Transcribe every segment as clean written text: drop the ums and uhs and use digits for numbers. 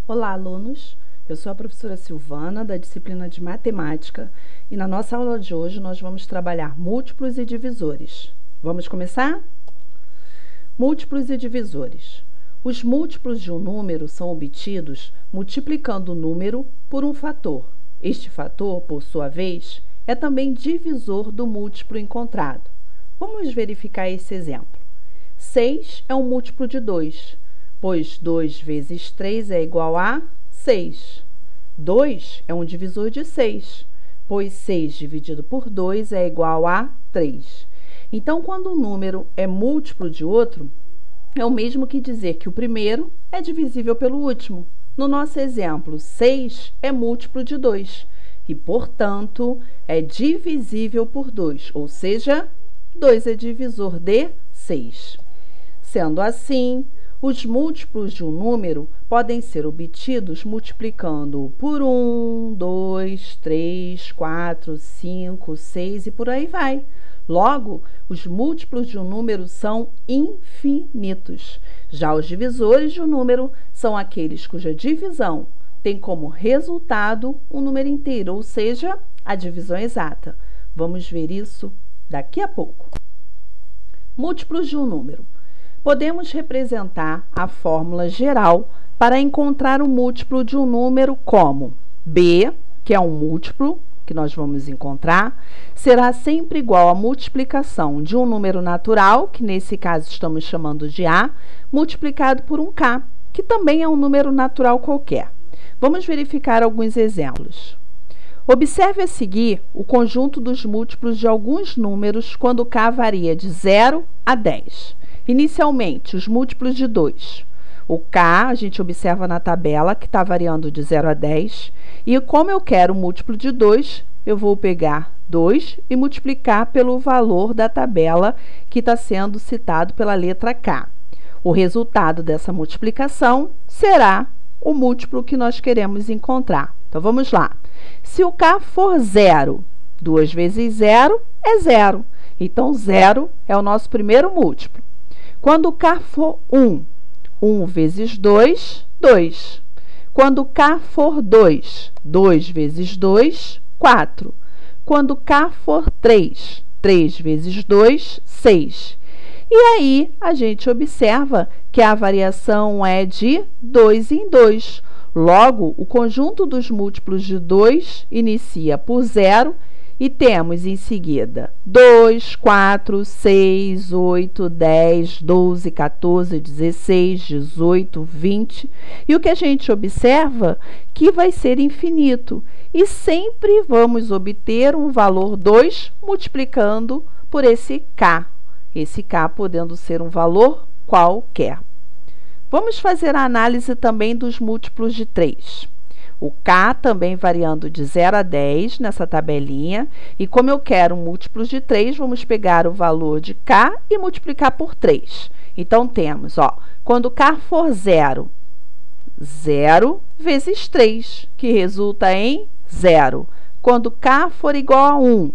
Olá, alunos! Eu sou a professora Silvana, da disciplina de Matemática, e na nossa aula de hoje nós vamos trabalhar múltiplos e divisores. Vamos começar? Múltiplos e divisores. Os múltiplos de um número são obtidos multiplicando o número por um fator. Este fator, por sua vez, é também divisor do múltiplo encontrado. Vamos verificar esse exemplo. 6 é um múltiplo de 2, pois 2 vezes 3 é igual a 6. 2 é um divisor de 6, pois 6 dividido por 2 é igual a 3. Então, quando um número é múltiplo de outro, é o mesmo que dizer que o primeiro é divisível pelo último. No nosso exemplo, 6 é múltiplo de 2 e, portanto, é divisível por 2, ou seja, 2 é divisor de 6. Sendo assim, os múltiplos de um número podem ser obtidos multiplicando por 1, 2, 3, 4, 5, 6 e por aí vai. Logo, os múltiplos de um número são infinitos. Já os divisores de um número são aqueles cuja divisão tem como resultado um número inteiro, ou seja, a divisão exata. Vamos ver isso daqui a pouco. Múltiplos de um número. Podemos representar a fórmula geral para encontrar o múltiplo de um número como b, que é um múltiplo que nós vamos encontrar, será sempre igual à multiplicação de um número natural, que nesse caso estamos chamando de a, multiplicado por um k, que também é um número natural qualquer. Vamos verificar alguns exemplos. Observe a seguir o conjunto dos múltiplos de alguns números quando k varia de 0 a 10. Inicialmente, os múltiplos de 2. O k, a gente observa na tabela, que está variando de 0 a 10. E como eu quero o múltiplo de 2, eu vou pegar 2 e multiplicar pelo valor da tabela que está sendo citado pela letra k. O resultado dessa multiplicação será o múltiplo que nós queremos encontrar. Então, vamos lá. Se o k for 0, 2 vezes 0 é 0. Então, 0 é o nosso primeiro múltiplo. Quando k for 1, 1 vezes 2, 2. Quando k for 2, 2 vezes 2, 4. Quando k for 3, 3 vezes 2, 6. E aí, a gente observa que a variação é de 2 em 2. Logo, o conjunto dos múltiplos de 2 inicia por 0 e temos em seguida 2, 4, 6, 8, 10, 12, 14, 16, 18, 20. E o que a gente observa que vai ser infinito. E sempre vamos obter um valor 2 multiplicando por esse k. Esse k podendo ser um valor qualquer. Vamos fazer a análise também dos múltiplos de 3. O k também variando de 0 a 10 nessa tabelinha. E como eu quero múltiplos de 3, vamos pegar o valor de k e multiplicar por 3. Então, temos, quando k for 0, 0 vezes 3, que resulta em 0. Quando k for igual a 1,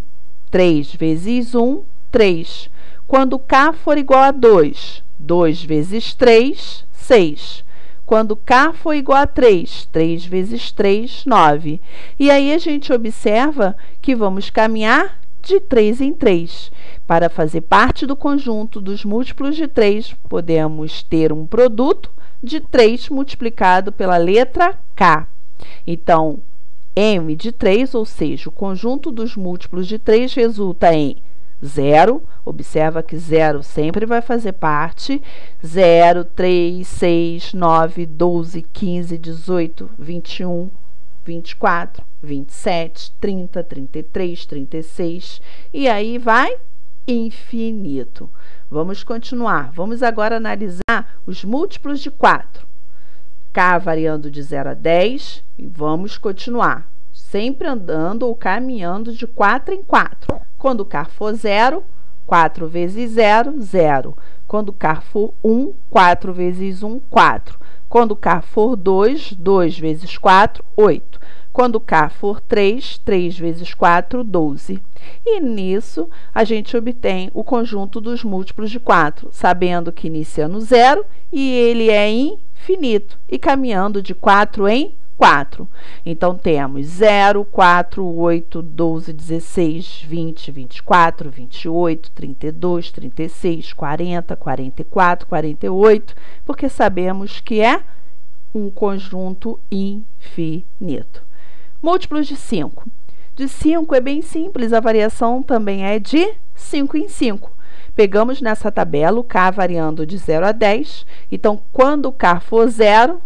3 vezes 1, 3. Quando k for igual a 2, 2 vezes 3, 6. Quando k for igual a 3, 3 vezes 3, 9. E aí a gente observa que vamos caminhar de 3 em 3. Para fazer parte do conjunto dos múltiplos de 3, podemos ter um produto de 3 multiplicado pela letra k. Então, m de 3, ou seja, o conjunto dos múltiplos de 3 resulta em 0, observa que 0 sempre vai fazer parte, 0, 3, 6, 9, 12, 15, 18, 21, 24, 27, 30, 33, 36, e aí vai infinito. Vamos continuar. Vamos agora analisar os múltiplos de 4. K variando de 0 a 10, e vamos continuar. Sempre andando ou caminhando de 4 em 4. Quando k for 0, 4 vezes 0, 0. Quando k for 1, 4 vezes 1, 4. Quando k for 2, 2 vezes 4, 8. Quando k for 3, 3 vezes 4, 12. E nisso, a gente obtém o conjunto dos múltiplos de 4, sabendo que inicia no 0 e ele é infinito. infinito e caminhando de 4 em 4. Então, temos 0, 4, 8, 12, 16, 20, 24, 28, 32, 36, 40, 44, 48, porque sabemos que é um conjunto infinito. Múltiplos de 5. De 5 é bem simples, a variação também é de 5 em 5. Pegamos nessa tabela o K variando de 0 a 10. Então, quando o K for 0,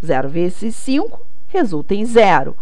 0 vezes 5, resulta em 0.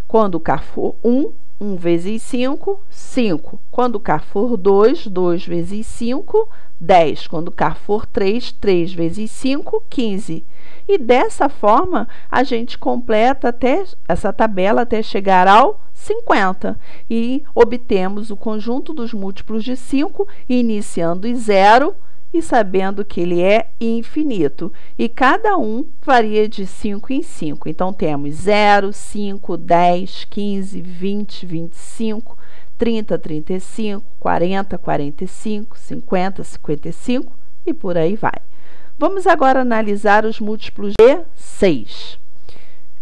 Quando o K for 1, 1 vezes 5, 5. Quando o K for 2, 2 vezes 5, 10. Quando o K for 3, 3 vezes 5, 15. E dessa forma, a gente completa até essa tabela até chegar ao 50. E obtemos o conjunto dos múltiplos de 5, iniciando em 0 e sabendo que ele é infinito. E cada um varia de 5 em 5. Então, temos 0, 5, 10, 15, 20, 25, 30, 35, 40, 45, 50, 55 e por aí vai. Vamos agora analisar os múltiplos de 6.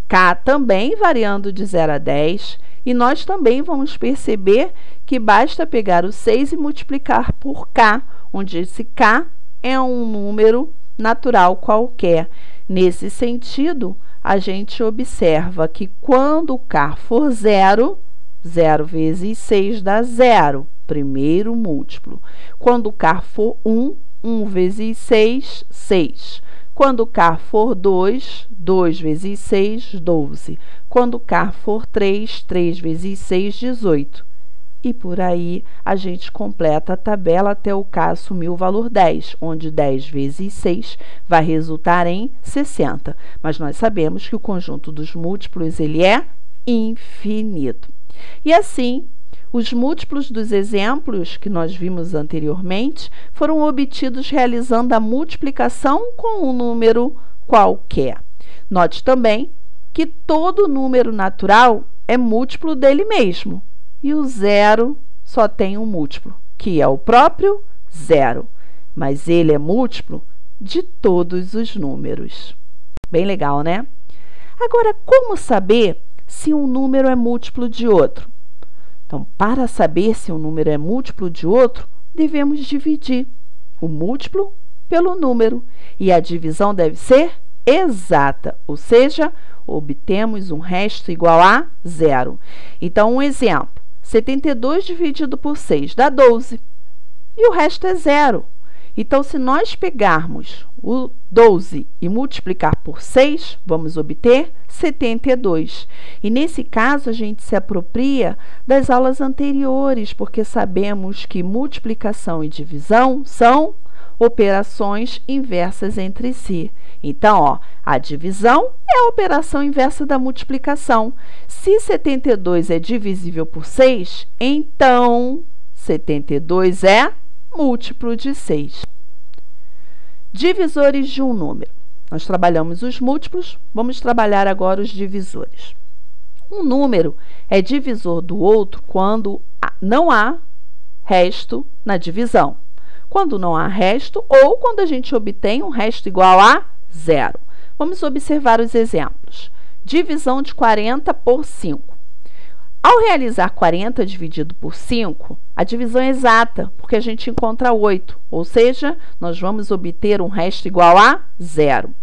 K também variando de 0 a 10. E nós também vamos perceber que basta pegar o 6 e multiplicar por K, onde esse K é um número natural qualquer. Nesse sentido, a gente observa que quando o K for 0, 0 vezes 6 dá 0, primeiro múltiplo. Quando o K for 1, 1 vezes 6, 6. Quando o K for 2, 2 vezes 6, 12. Quando o K for 3, 3 vezes 6, 18. E por aí a gente completa a tabela até o K assumir o valor 10, onde 10 vezes 6 vai resultar em 60. Mas nós sabemos que o conjunto dos múltiplos ele é infinito. E assim, os múltiplos dos exemplos que nós vimos anteriormente foram obtidos realizando a multiplicação com um número qualquer. Note também que todo número natural é múltiplo dele mesmo. E o zero só tem um múltiplo, que é o próprio zero. Mas ele é múltiplo de todos os números. Bem legal, né? Agora, como saber se um número é múltiplo de outro? Então, para saber se um número é múltiplo de outro, devemos dividir o múltiplo pelo número. E a divisão deve ser exata, ou seja, obtemos um resto igual a zero. Então, um exemplo, 72 dividido por 6 dá 12, e o resto é zero. Então, se nós pegarmos o 12 e multiplicar por 6, vamos obter 72. E nesse caso, a gente se apropria das aulas anteriores, porque sabemos que multiplicação e divisão são operações inversas entre si. Então, ó, a divisão é a operação inversa da multiplicação. Se 72 é divisível por 6, então 72 é múltiplo de 6. Divisores de um número. Nós trabalhamos os múltiplos, vamos trabalhar agora os divisores. Um número é divisor do outro quando não há resto na divisão. Quando não há resto ou quando a gente obtém um resto igual a zero. Vamos observar os exemplos. Divisão de 40 por 5. Ao realizar 40 dividido por 5, a divisão é exata, porque a gente encontra 8, ou seja, nós vamos obter um resto igual a zero.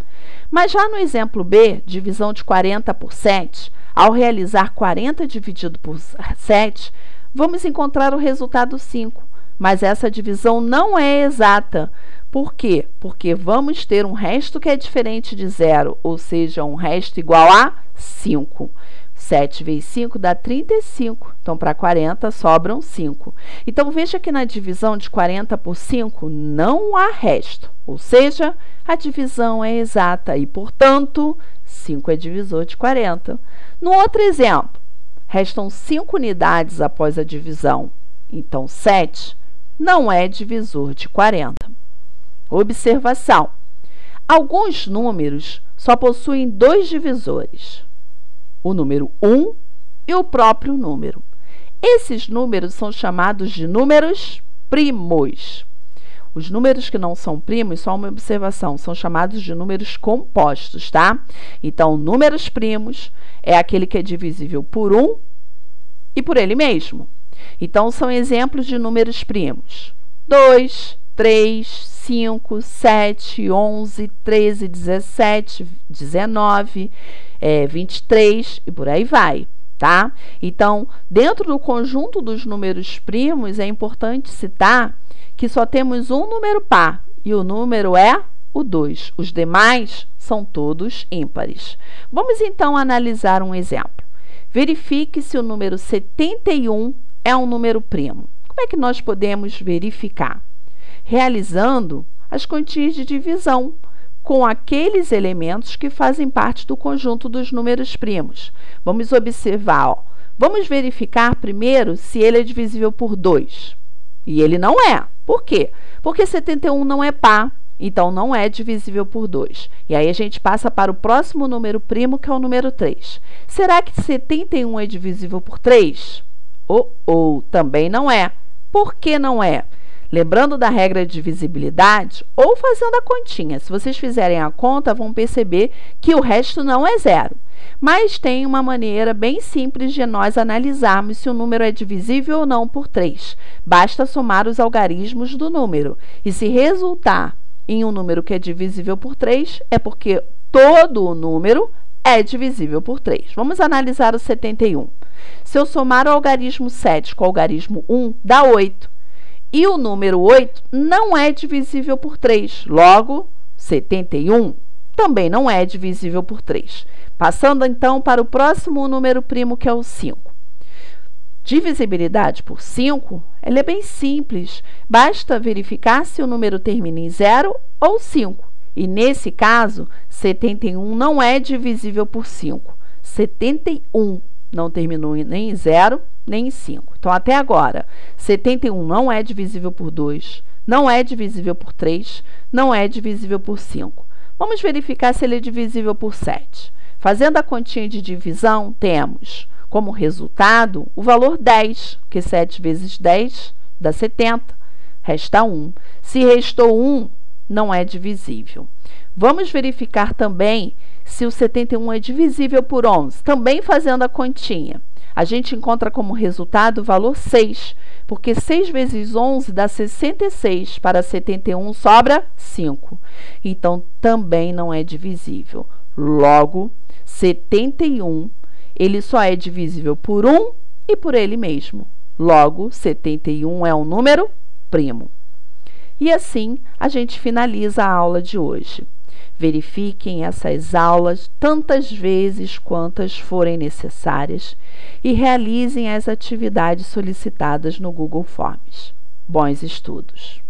Mas já no exemplo B, divisão de 40 por 7, ao realizar 40 dividido por 7, vamos encontrar o resultado 5. Mas essa divisão não é exata. Por quê? Porque vamos ter um resto que é diferente de zero, ou seja, um resto igual a 5. 7 vezes 5 dá 35. Então, para 40, sobram 5. Então, veja que na divisão de 40 por 5 não há resto. Ou seja, a divisão é exata e, portanto, 5 é divisor de 40. No outro exemplo, restam 5 unidades após a divisão. Então, 7 não é divisor de 40. Observação. Alguns números só possuem 2 divisores. O número 1 e o próprio número. Esses números são chamados de números primos. Os números que não são primos, só uma observação, são chamados de números compostos, tá? Então, números primos é aquele que é divisível por 1 e por ele mesmo. Então, são exemplos de números primos. 2, 3, 5, 7, 11, 13, 17, 19, 23 e por aí vai, tá? Então, dentro do conjunto dos números primos, é importante citar que só temos um número par e o número é o 2. Os demais são todos ímpares. Vamos então analisar um exemplo. Verifique se o número 71 é um número primo. Como é que nós podemos verificar? Realizando as continhas de divisão com aqueles elementos que fazem parte do conjunto dos números primos. Vamos observar, ó. Vamos verificar primeiro se ele é divisível por 2. E ele não é. Por quê? Porque 71 não é par, então não é divisível por 2. E aí a gente passa para o próximo número primo, que é o número 3. Será que 71 é divisível por 3? Também não é. Por que não é? Lembrando da regra de divisibilidade ou fazendo a continha. Se vocês fizerem a conta, vão perceber que o resto não é zero. Mas tem uma maneira bem simples de nós analisarmos se o número é divisível ou não por 3. Basta somar os algarismos do número. E se resultar em um número que é divisível por 3, é porque todo o número é divisível por 3. Vamos analisar o 71. Se eu somar o algarismo 7 com o algarismo 1, dá 8. E o número 8 não é divisível por 3. Logo, 71 também não é divisível por 3. Passando, então, para o próximo número primo, que é o 5. Divisibilidade por 5, ela é bem simples. Basta verificar se o número termina em 0 ou 5. E, nesse caso, 71 não é divisível por 5. 71 não terminou nem em 0, nem em 5. Então, até agora, 71 não é divisível por 2, não é divisível por 3, não é divisível por 5. Vamos verificar se ele é divisível por 7. Fazendo a continha de divisão, temos como resultado o valor 10, que 7 vezes 10 dá 70, resta 1. Se restou 1, não é divisível. Vamos verificar também se o 71 é divisível por 11, também fazendo a continha. A gente encontra como resultado o valor 6, porque 6 vezes 11 dá 66, para 71 sobra 5. Então, também não é divisível. Logo, 71, ele só é divisível por 1 e por ele mesmo. Logo, 71 é um número primo. E assim, a gente finaliza a aula de hoje. Verifiquem essas aulas tantas vezes quantas forem necessárias e realizem as atividades solicitadas no Google Forms. Bons estudos!